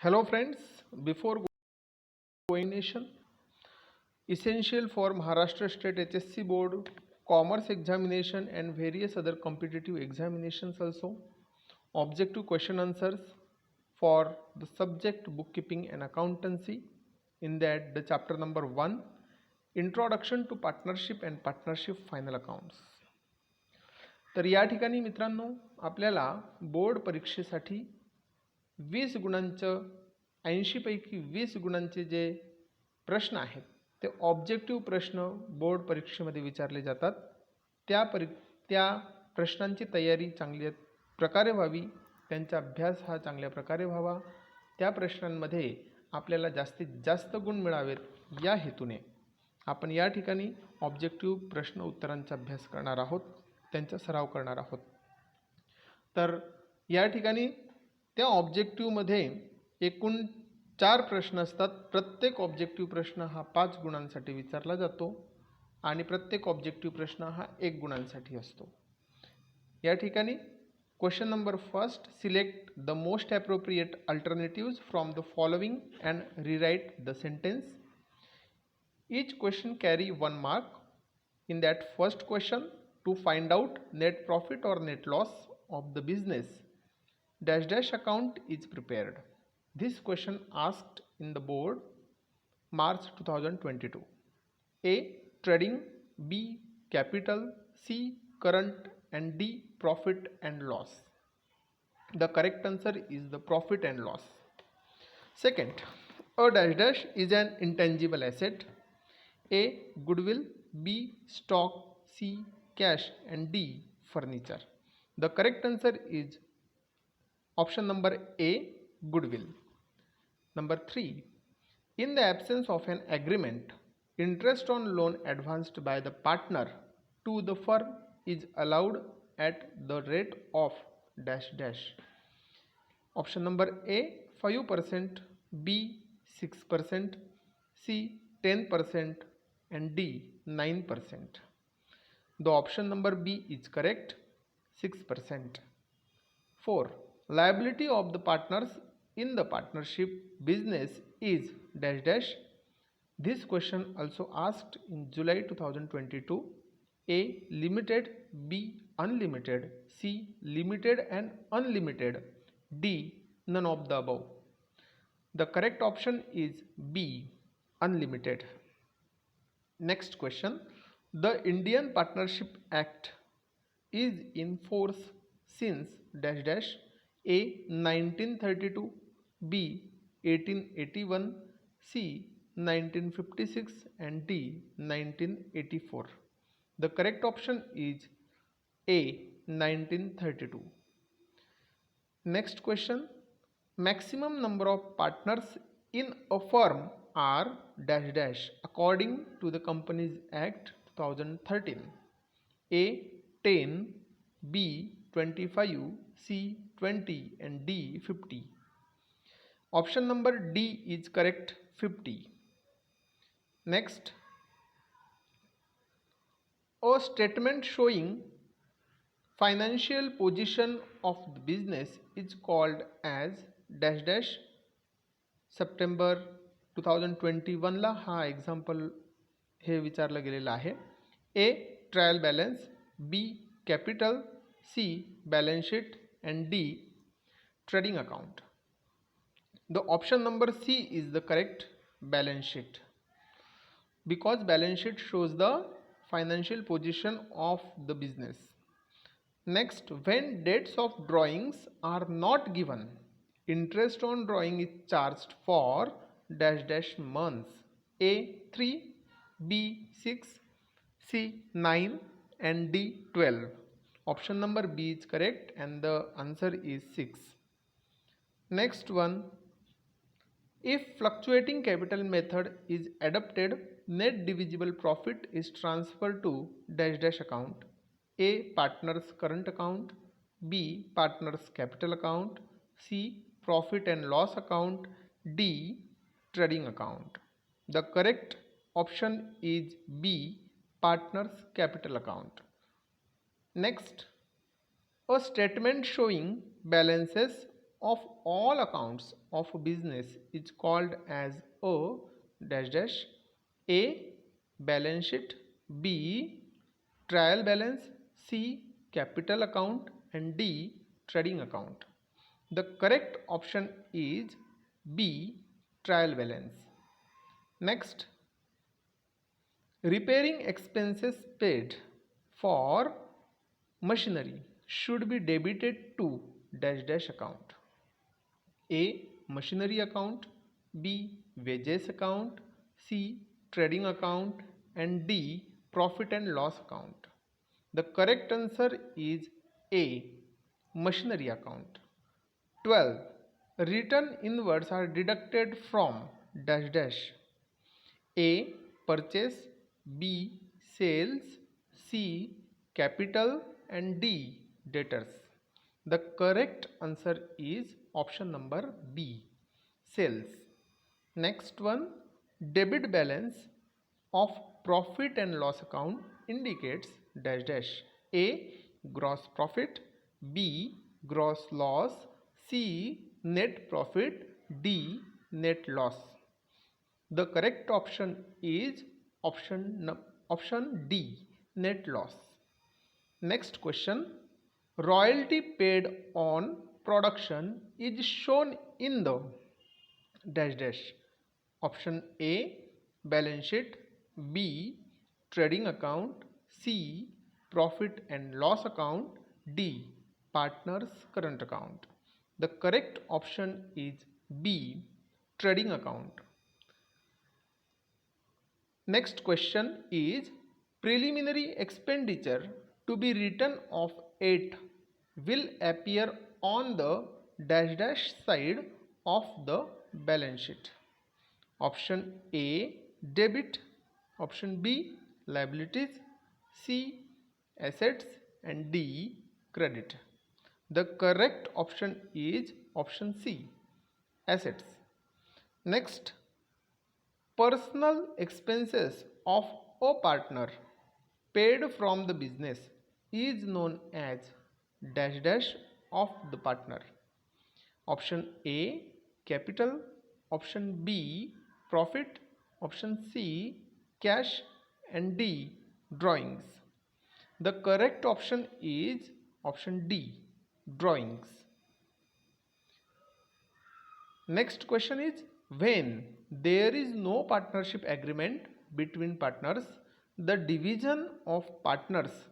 Hello friends, before going nation, essential for Maharashtra State HSC Board, Commerce examination and various other competitive examinations also, objective question answers for the subject bookkeeping and accountancy. In that the chapter number 1, Introduction to Partnership and Partnership Final Accounts. तर या ठिकाणी मित्रांनो आपल्याला board परीक्षेसाठी 20 गुणांचं 80 पैकी 20 गुणांचे जे प्रश्न आहेत ते ऑब्जेक्टिव्ह प्रश्न बोर्ड परीक्षेमध्ये विचारले जातात. त्या प्रश्नांची तयारी चांगल्या प्रकारे व्हावी, त्यांचा अभ्यास हा चांगल्या प्रकारे व्हावा, त्या प्रश्नांमध्ये आपल्याला जास्तीत जास्त गुण मिळावेत या हेतूने आपण या ठिकाणी ऑब्जेक्टिव्ह प्रश्न उत्तरांचा अभ्यास करणार आहोत, त्यांचा सराव करणार आहोत. तर या ठिकाणी त्या ऑब्जेक्टिव्हमध्ये एकूण 4 प्रश्न असतात. प्रत्येक ऑब्जेक्टिव्ह प्रश्न हा 5 गुणांसाठी विचारला जातो आणि प्रत्येक ऑब्जेक्टिव्ह प्रश्न हा 1 गुणांसाठी असतो. या ठिकाणी question number first, select the most appropriate alternatives from the following and rewrite the sentence. Each question carry 1 mark. In that first question, to find out net profit or net loss of the business, dash dash account is prepared. This question asked in the board March 2022. A. Trading, B. Capital, C. Current, and D. Profit and loss. The correct answer is the profit and loss. Second, a dash dash is an intangible asset. A. Goodwill, B. Stock, C. Cash, and D. Furniture. The correct answer is option number A. Goodwill. Number 3. In the absence of an agreement, interest on loan advanced by the partner to the firm is allowed at the rate of dash dash. Option number A 5%, B 6%, C 10%, and D 9%. The option number B is correct, 6%. 4. Liability of the partners in the partnership business is dash dash. This question also asked in July 2022. A. Limited, B. Unlimited, C. Limited and unlimited, D. None of the above. The correct option is B. Unlimited. Next question, the Indian Partnership Act is in force since dash dash. A 1932, B 1881, C 1956, and D 1984. The correct option is A 1932. Next question, maximum number of partners in a firm are dash dash according to the Companies Act 2013. A 10, B 25, C 20, and D 50. Option number D is correct, 50. Next, a statement showing financial position of the business is called as dash dash. September 2021ला हा example हे विचारलं गेलेलं आहे. A trial balance, B capital, C balance sheet, and D trading account. The option number C is the correct, balance sheet, because balance sheet shows the financial position of the business. Next, when dates of drawings are not given, interest on drawing is charged for dash dash months. A 3, B 6, C 9, and D 12. Option number B is correct and the answer is 6. Next one, if fluctuating capital method is adopted, net divisible profit is transferred to dash dash account. A partner's current account, B partner's capital account, C profit and loss account, D trading account. The correct option is B partner's capital account. Next, a statement showing balances of all accounts of a business is called as a dash dash. A. Balance sheet. B. Trial balance. C. Capital account. And D. Trading account. The correct option is B. Trial balance. Next, repairing expenses paid for machinery should be debited to dash dash account. A. Machinery account. B. Wages account. C. Trading account. And D. Profit and loss account. The correct answer is A. Machinery account. 12. Return inwards are deducted from dash dash. A. Purchase. B. Sales. C. Capital. And D. Debtors. The correct answer is option number B. Sales. Next one, debit balance of profit and loss account indicates dash dash. A. Gross profit. B. Gross loss. C. Net profit. D. Net loss. The correct option is option D. Net loss. Next question. Royalty paid on production is shown in the dash dash. Option A. Balance sheet. B. Trading account. C. Profit and loss account. D. Partners current account. The correct option is B. Trading account. Next question is preliminary expenditure to be written off at will appear on the dash dash side of the balance sheet. Option A. Debit. Option B. Liabilities. C. Assets. And D. Credit. The correct option is option C. Assets. Next, personal expenses of a partner paid from the business is known as dash dash of the partner. Option A. Capital. Option B. Profit. Option C. Cash. And D. Drawings. The correct option is option D. Drawings. Next question is when there is no partnership agreement between partners, the division of profits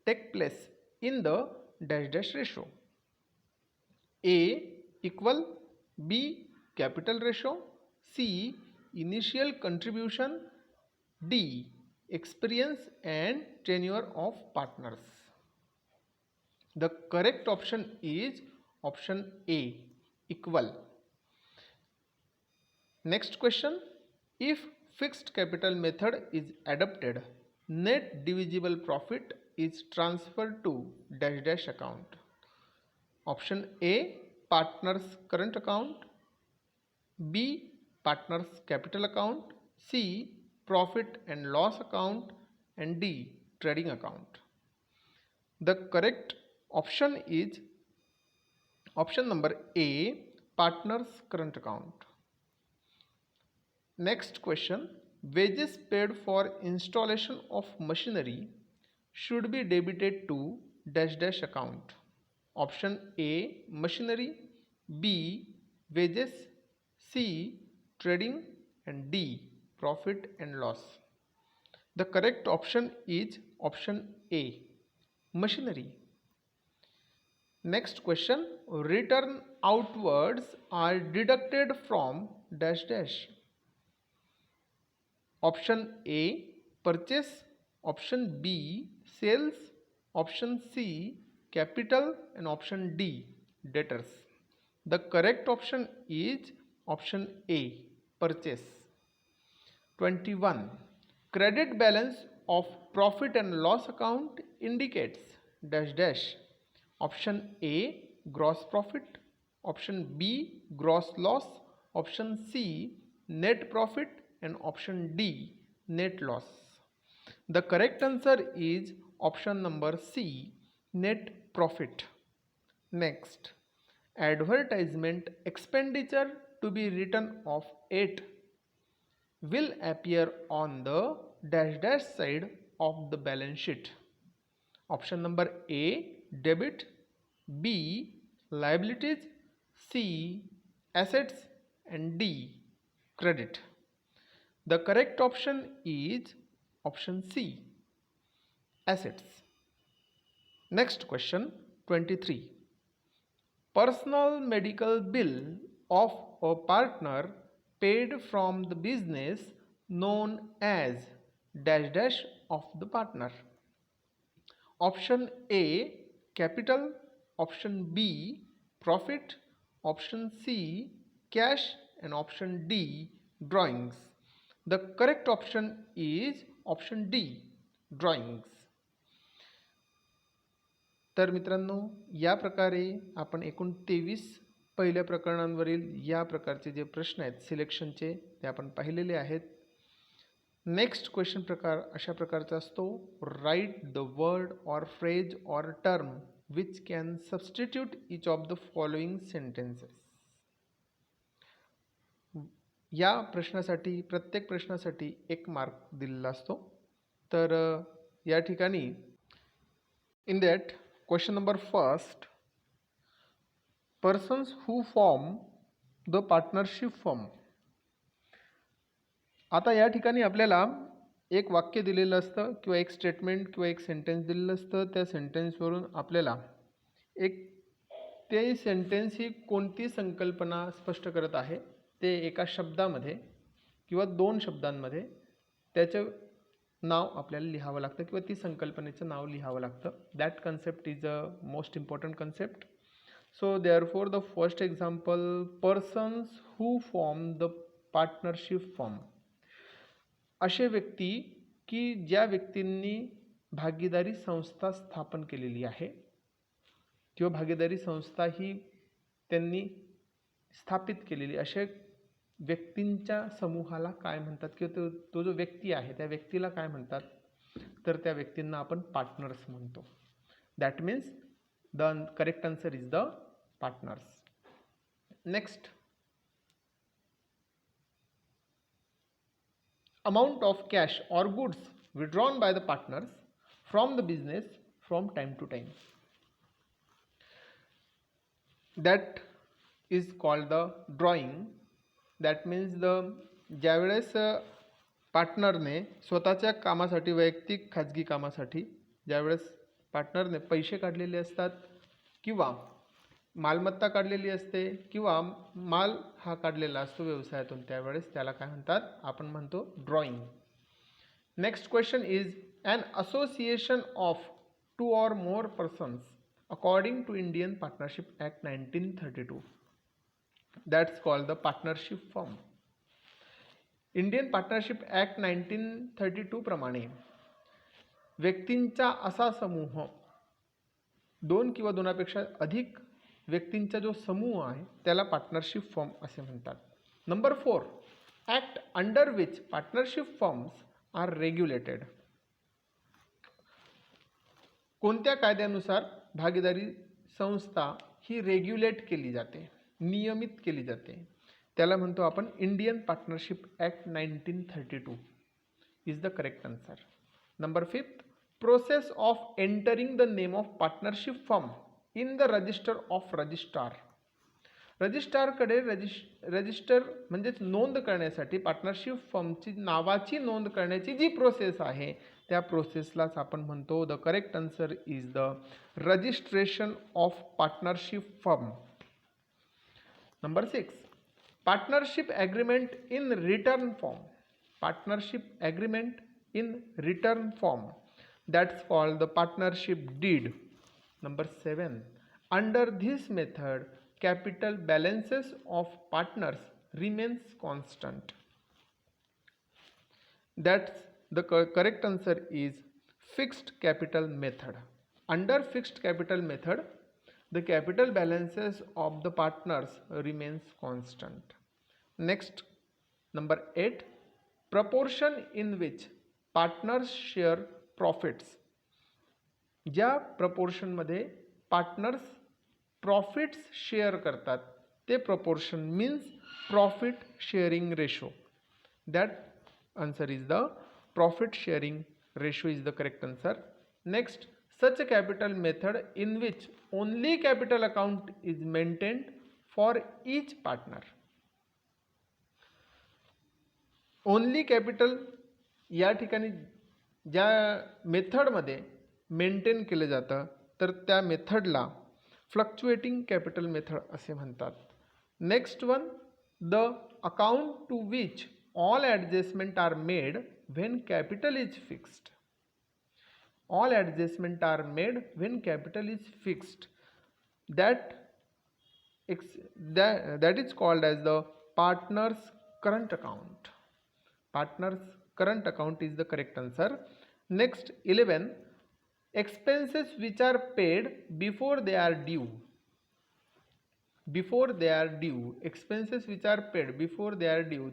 take place in the dash dash ratio. A. Equal. B. Capital ratio. C. Initial contribution. D. Experience and tenure of partners. The correct option is option A. Equal. Next question. If fixed capital method is adopted, net divisible profit is transferred to dash dash account. Option A. Partners current account. B. Partners capital account. C. Profit and loss account. And D. Trading account. The correct option is option number A. Partners current account. Next question. Wages paid for installation of machinery should be debited to dash dash account. Option A. Machinery. B. Wages. C. Trading. And D. Profit and loss. The correct option is option A. Machinery. Next question. Return outwards are deducted from dash dash. Option A. Purchase. Option B. Sales. Option C. Capital. And option D. Debtors. The correct option is option A. Purchase. 21. Credit balance of profit and loss account indicates dash dash. Option A. Gross profit. Option B. Gross loss. Option C. Net profit. And option D. Net loss. The correct answer is option number C. Net profit. Next, advertisement expenditure to be written off 8 will appear on the dash dash side of the balance sheet. Option number A, debit, B, liabilities, C, assets, and D, credit. The correct option is option C, assets. Next question 23. Personal medical bill of a partner paid from the business known as dash dash of the partner. Option A, capital, option B, profit, option C, cash, and option D, drawings. The correct option is option D, drawings. तर मित्रांनो, या प्रकारे आपण एकूण 23 पहिल्या प्रकरणांवरील या प्रकारचे जे प्रश्न आहेत सिलेक्शनचे ते आपण पाहिलेले आहेत. नेक्स्ट क्वेश्चन प्रकार अशा प्रकारचा असतो, राईट द वर्ड और फ्रेज और term which can substitute each of the following sentences. या प्रश्नासाठी प्रत्येक प्रश्नासाठी 1 मार्क दिलेला असतो. तर या ठिकाणी in that question number first, persons who form the partnership firm. आता या ठिकाणी आपल्याला एक वाक्य दिलेलं असतं किंवा एक स्टेटमेंट किंवा एक सेंटेन्स दिलेलं असतं. त्या सेंटेन्सवरून आपल्याला ते सेंटेन्स ही कोणती संकल्पना स्पष्ट करत आहे ते एका शब्दामध्ये किंवा 2 शब्दांमध्ये त्याचं नाव आपल्याला लिहावं लागतं किंवा ती संकल्पनेचं नाव लिहावं लागतं. That concept is a most important concept. So therefore the first example, persons who form the partnership firm. असे व्यक्ती की ज्या व्यक्तींनी भागीदारी संस्था स्थापन केलेली आहे किंवा भागीदारी संस्था ही त्यांनी स्थापित केलेली अशा व्यक्तींच्या समूहाला काय म्हणतात किंवा तो जो व्यक्ती आहे त्या व्यक्तीला काय म्हणतात, तर त्या व्यक्तींना आपण पार्टनर्स म्हणतो. That means the correct answer is the partners. Next, amount of cash or goods withdrawn by the partners from the business from time to time. That is called the drawing. That means ज्यावेळेस पार्टनरने स्वतःच्या कामासाठी वैयक्तिक खाजगी कामासाठी ज्यावेळेस पार्टनरने पैसे काढलेले असतात किंवा मालमत्ता काढलेली असते किंवा माल हा काढलेला असतो व्यवसायातून, त्यावेळेस त्याला काय म्हणतात, आपण म्हणतो drawing. Next question is an association of 2 or more persons according to Indian partnership act 1932. That's called the partnership firm. Indian partnership act 1932 प्रमाणे व्यक्तींचा असा समूह, 2 किंवा 2पेक्षा अधिक व्यक्तींचा जो समूह आहे त्याला पार्टनरशिप फर्म असे म्हणतात. Number 4, act under which partnership firms are regulated. कोणत्या कायद्यानुसार भागीदारी संस्था ही रेग्युलेट केली जाते, नियमित केली जाते, त्याला म्हणतो आपण Indian partnership act 1932 is the correct answer. Number 5, process of entering the name of partnership firm in the register of registrar. रजिस्ट्रारकडे रजिस्टर म्हणजेच नोंद करण्यासाठी पार्टनरशिप फर्मची नावाची नोंद करण्याची जी प्रोसेस आहे त्या प्रोसेसलाच आपण म्हणतो. The correct answer is the registration of partnership firm. Number 6, partnership agreement in return form. Partnership agreement in return form, that's called the partnership deed. Number 7, under this method capital balances of partners remains constant. That's the correct answer is fixed capital method. Under fixed capital method the capital balances of the partners remains constant. Next, number 8, proportion in which partners share profits. ज्या प्रपोर्शनमध्ये partners profits share करतात ते proportion means profit sharing ratio. That answer is the profit sharing ratio is the correct answer. Next, such a capital method in which only capital account is maintained for each partner. Only capital या ठिकाणी ज्या मेथडमध्ये maintain केलं जातं तर त्या मेथडला fluctuating capital method असे म्हणतात. Next one, the account to which all adjustment are made when capital is fixed. All adjustment are made when capital is fixed. That is called as the partner's current account. Partner's current account is the correct answer. Next, 11, expenses which are paid before they are due. Before they are due, expenses which are paid before they are due.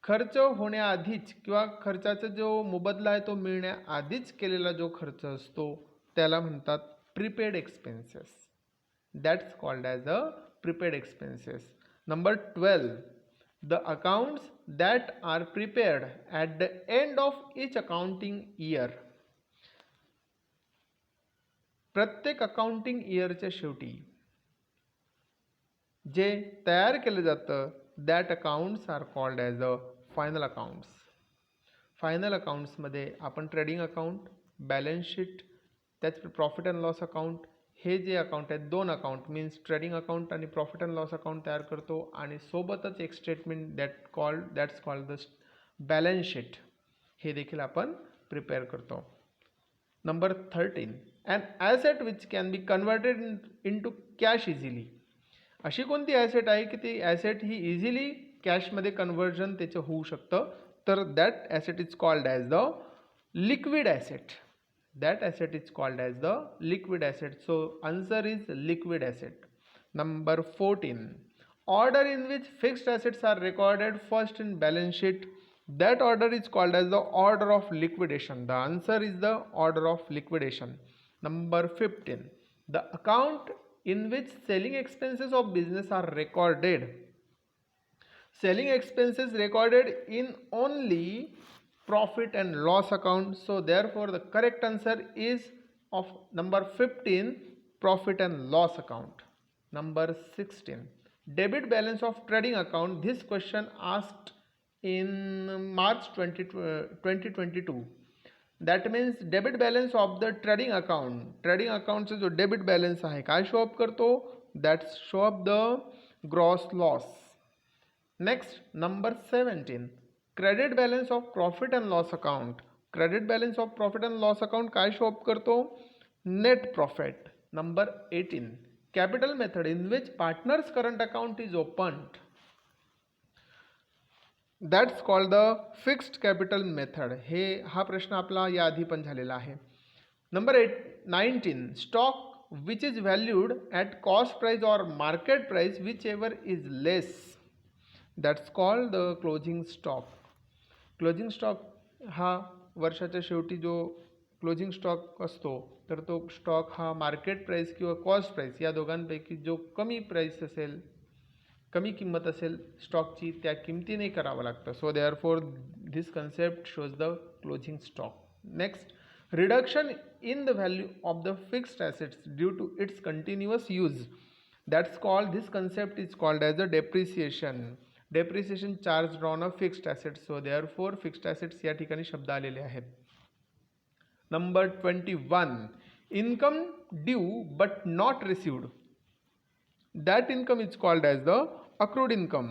खर्च होण्याआधीच किंवा खर्चाचा जो मोबदला आहे तो मिळण्याआधीच केलेला जो खर्च असतो त्याला म्हणतात prepaid expenses. That's called as a prepaid expenses. Number 12, the accounts that are prepared at the end of each accounting year. प्रत्येक अकाउंटिंग इयरच्या शेवटी जे तयार केलं जातं that accounts are called as a final accounts. Final अकाउंट्समध्ये आपण trading account, balance sheet, त्याच प्रॉफिट अँड लॉस अकाउंट हे जे अकाउंट आहेत दोन अकाउंट मीन्स ट्रेडिंग अकाउंट आणि प्रॉफिट अँड लॉस अकाउंट तयार करतो आणि सोबतच एक statement that's called the balance sheet हे देखील आपण प्रिपेअर करतो. Number 13, an asset which can be converted into cash easily. अशी कोणती ॲसेट आहे की ती ॲसेट ही इझिली कॅशमध्ये कन्वर्जन त्याचं होऊ शकतं तर that asset is called as the liquid asset. That asset is called as the liquid asset. So answer is liquid asset. Number 14, order in which fixed assets are recorded first in balance sheet. That order is called as the order of liquidation. The answer is the order of liquidation. Number 15, the account in which selling expenses of business are recorded. Selling expenses recorded in only profit and loss account. So therefore the correct answer is of number 15, profit and loss account. Number 16, debit balance of trading account. This question asked in March 2022. That means debit balance of the trading account. Trading अकाउंटचा जो debit balance आहे काय show up करतो that show up the gross loss. Next, number 17, credit balance of profit and loss account. Credit balance of profit and loss account काय show up करतो net profit. Number 18, capital method in which partners current account is opened. That's called the fixed capital method. हा प्रश्न आपला याआधी पण झालेला आहे. Number 19, stock which is valued at cost price or market price whichever is less. That's called the closing stock. Closing stock हा वर्षाच्या शेवटी जो क्लोजिंग स्टॉक असतो तर तो स्टॉक हा मार्केट प्राईस किंवा कॉस्ट प्राईस या दोघांपैकी जो कमी प्राईस असेल, कमी किंमत असेल स्टॉकची त्या किमतीने करावं लागतं. So therefore this concept shows the closing stock. Next, reduction in the value of the fixed assets due to its continuous use. That's called this concept is called as a depreciation. Depreciation charge on a fixed assets. So therefore fixed assets या ठिकाणी शब्द आलेले आहेत. Number 21, income due but not received. That income is called as the accrued income.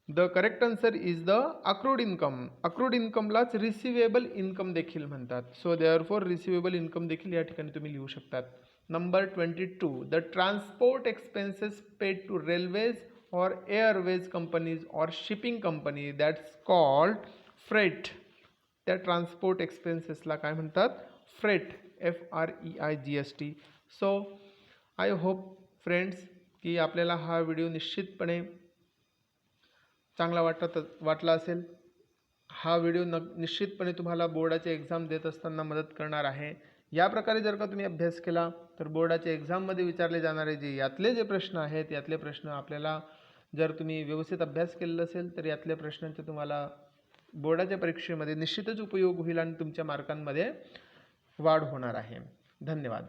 The correct answer is the accrued income. Accrued income लाच receivable income देखील म्हणतात. So therefore receivable income देखील या ठिकाणी तुम्ही लिहू शकतात. Number 22, the transport expenses paid to railways or airways companies or shipping company, that's called freight. त्या ट्रान्सपोर्ट एक्सपेन्सेसला काय म्हणतात freight. FREIGST. So I hope friends की आपल्याला हा व्हिडिओ निश्चितपणे चांगला वाटला असेल. हा व्हिडिओ निश्चितपणे तुम्हाला बोर्डाचे एक्झाम देत असताना मदत करणार आहे. या प्रकारे जर का तुम्ही अभ्यास केला तर बोर्डाच्या एक्झाममध्ये विचारले जाणारे जे यातले जे प्रश्न आहेत यातले प्रश्न आपल्याला जर तुम्ही व्यवस्थित अभ्यास केलेला असेल तर यातल्या प्रश्नांचे तुम्हाला बोर्डाच्या परीक्षेमध्ये निश्चितच उपयोग होईल आणि तुमच्या मार्कांमध्ये वाढ होणार आहे. धन्यवाद.